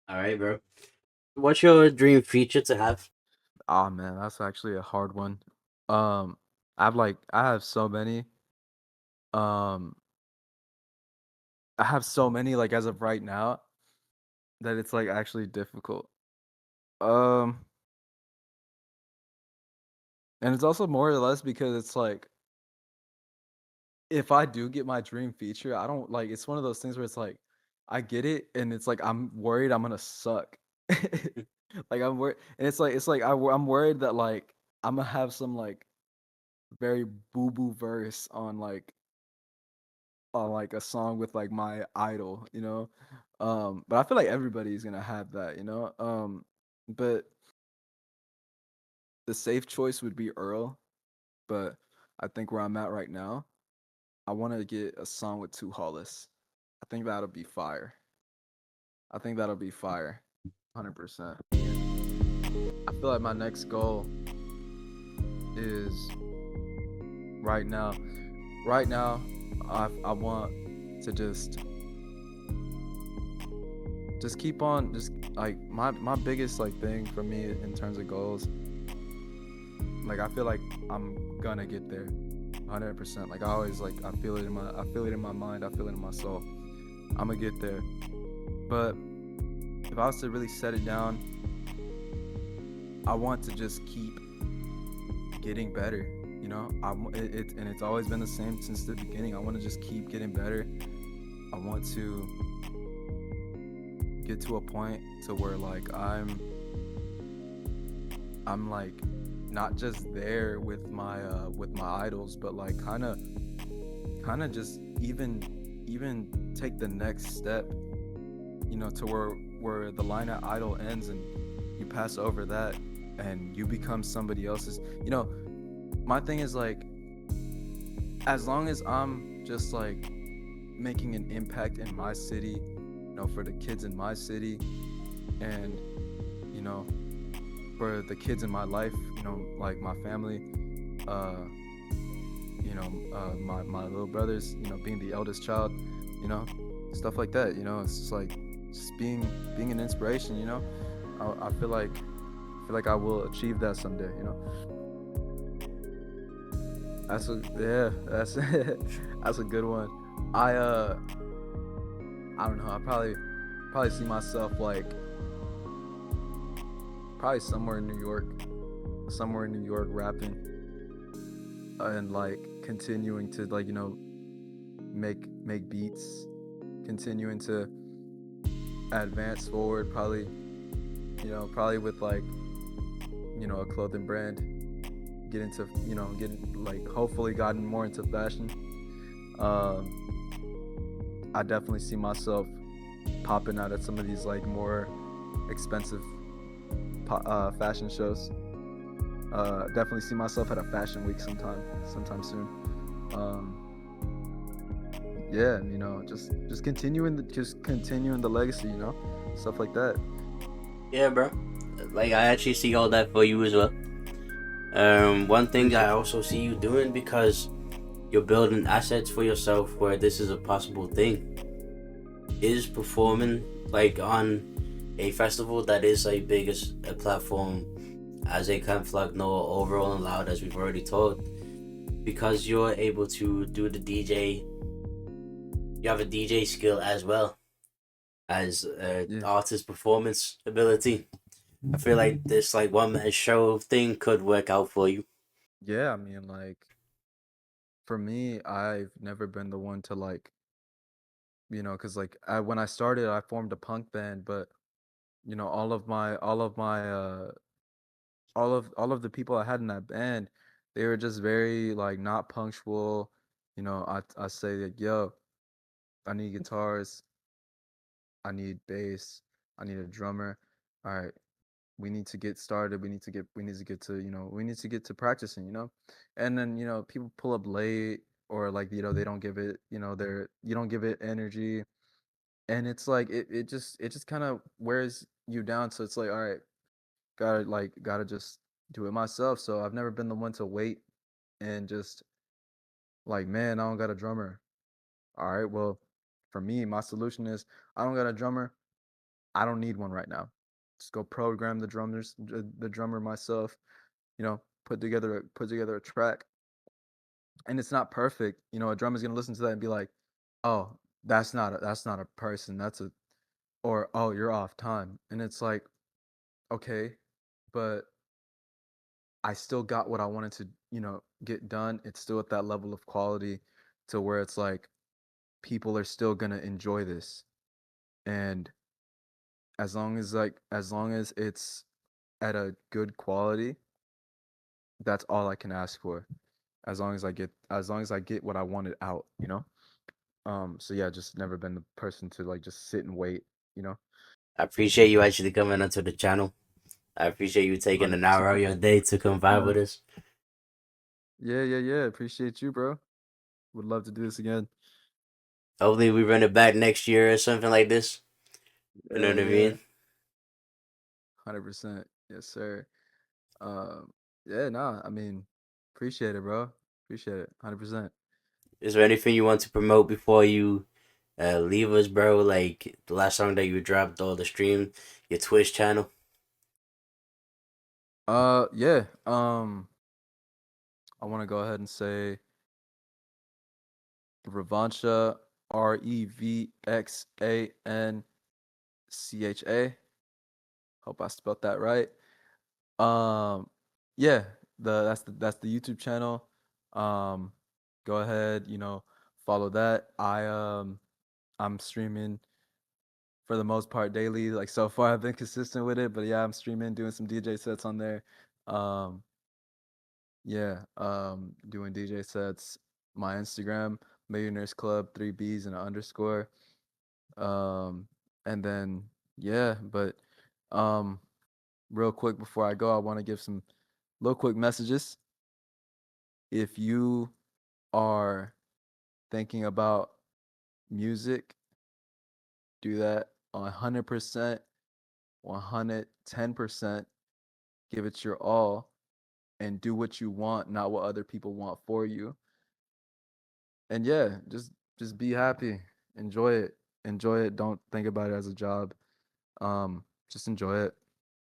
All right, bro. What's your dream feature to have? Oh man, that's actually a hard one. Um I have so many. Um I have so many like as of right now that it's like actually difficult. Um and it's also more or less because it's like if I do get my dream feature, I don't like it's one of those things where it's like I get it and it's like I'm worried I'm gonna suck. Like I'm worried and I'm worried that like I'm gonna have some like very boo boo verse on like a song with like my idol, you know. But I feel like everybody's gonna have that, you know. But the safe choice would be Earl, but I think where I'm at right now, I want to get a song with Two Hollis. I think that'll be fire. I think that'll be fire, 100%. I feel like my next goal is right now. Right now, I want to just keep on just like my biggest like thing for me in terms of goals. Like I feel like I'm gonna get there, 100%. Like I always like I feel it in my mind. I feel it in my soul. I'm gonna get there. But if I was to really set it down, I want to just keep getting better. You know, and it's always been the same since the beginning. I want to just keep getting better. I want to get to a point to where like I'm like not just there with my idols, but like kind of just even take the next step, you know, to where the line at idol ends and you pass over that and you become somebody else's. You know, my thing is like as long as I'm just like making an impact in my city, you know, for the kids in my city, and you know, for the kids in my life, you know, like my family, uh, my little brothers, you know, being the eldest child, you know, stuff like that. You know, it's just like just being an inspiration. You know, I feel like I will achieve that someday. You know, that's a yeah, that's that's a good one. I I don't know. I probably see myself like probably somewhere in New York rapping and like continuing to like, you know, make beats, continuing to advance forward, probably, you know, probably with like, you know, a clothing brand, get into, you know, getting like hopefully gotten more into fashion. Um I definitely see myself popping out at some of these like more expensive fashion shows. Definitely see myself at a fashion week sometime soon. Yeah, you know, just continuing the legacy, you know, stuff like that. Yeah, bro. Like I actually see all that for you as well. One thing I Appreciate you. also see you doing because you're building assets for yourself where this is a possible thing is Hmm. performing like on a festival that is like big as a platform as a Camp Flag Noah overall and loud as we've already told because you're able to do the DJ. You have a DJ skill as well as Yeah, artist performance ability. I feel like this like one man show thing could work out for you. yeah. I mean, like for me, I've never been the one to like, you know, because like when I started, I formed a punk band, but you know, all of the people I had in that band, they were just very like not punctual. You know, I say like, yo, I need guitars, I need bass, I need a drummer. All right, we need to get started. We need to get to, you know, we need to get to practicing, you know? And then, you know, people pull up late or like, you know, they don't give it, you know, you don't give it energy. And it's like it just kind of wears you down. So it's like, all right, gotta just do it myself. So I've never been the one to wait and just like, man, I don't got a drummer. All right, well, for me, my solution is I don't got a drummer. I don't need one right now. Just go program the drummer myself. You know, put together a track, and it's not perfect. You know, a drummer's gonna listen to that and be like, "Oh, that's not a person. That's a or oh, you're off time." And it's like, okay, but I still got what I wanted to, you know, get done. It's still at that level of quality to where it's like people are still gonna enjoy this. And as long as it's at a good quality, that's all I can ask for. as long as I get what I wanted out, you know? So yeah, just never been the person to like just sit and wait, you know? I appreciate you actually coming onto the channel. I appreciate you taking an hour out of 100%. your day to come vibe Yeah. with us. Yeah, yeah, yeah. Appreciate you, bro. Would love to do this again. Hopefully, we run it back next year or something like this. You know Yeah, what I yeah. mean? 100%. Yes, sir. Um, yeah, nah, I mean, appreciate it, bro. Appreciate it. 100%. Is there anything you want to promote before you leave us, bro? Like the last song that you dropped, all the stream, your Twitch channel. Yeah. I want to go ahead and say Revancha, Revxancha. Hope I spelled that right. Um, yeah, that's the YouTube channel. Um, Go ahead, follow that. I'm streaming for the most part daily. Like so far, I've been consistent with it, but yeah, I'm streaming, doing some DJ sets on there. Um, yeah, doing DJ sets. My Instagram, Millionaires Club, 3 B's and an underscore. Um, and then yeah, but um, real quick before I go, I want to give some little quick messages. If you are thinking about music, do that 100%, 110%. Give it your all and do what you want, not what other people want for you. And yeah, just be happy. Enjoy it. Enjoy it. Don't think about it as a job. Just enjoy it.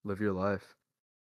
Live your life.